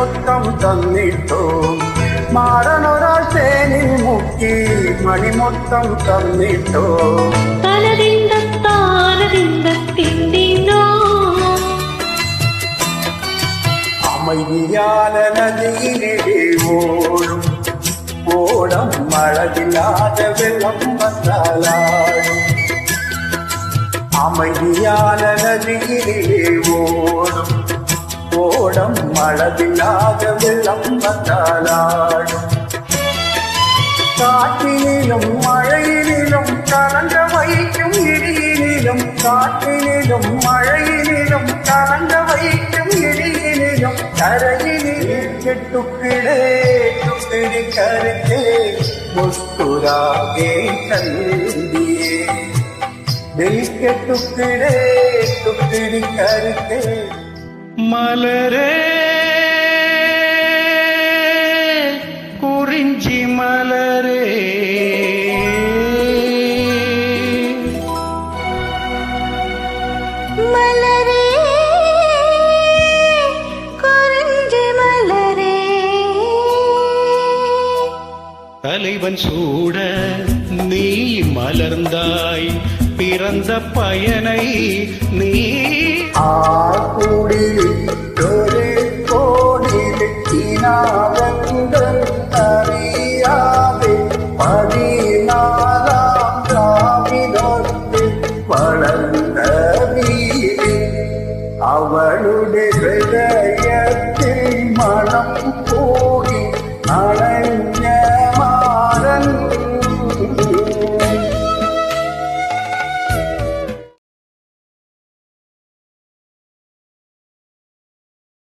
മണിമൊത്തം തന്നിട്ടോം മാറനൊരാൾ തേനിൽ മുക്കി മണിമൊത്തം തന്നിട്ടോ அமைதியான நதியிலே ஓடும் ஓடம் மழகில்லாத வெள்ளம் வந்தாலாடும் அமைதியான நதியிலே ஓடும் ஓடம் மழகில்லாத வெள்ளம் வந்தாலாடும் காற்றினிலும் மழையினிலும் கலங்க வைக்கும் இடியினிலும் காற்றினிலும் மழையினிலும் கலங்க வைக்கும் இடியினிலும் கரையினிலே கெட்டுக்கிடே டுக்கிடி கருத்தே முஸ்குராகே கல்வியே दिल के टुकड़े टुकड़ी करके மலரே குறிஞ்சி மலரே மலரே குறிஞ்சி மலரே தலைவன் சூட நீ மலர்ந்தாய் பிறந்த பயனை நீ ஆகுடிலிட்டொரு கோடிலிட்டினாவென்றல் அறியாதே 14ஆம் ராவினொத்து வளர்ந்த வீடு அவளுடைய ஹிருதயத்தில் மனம்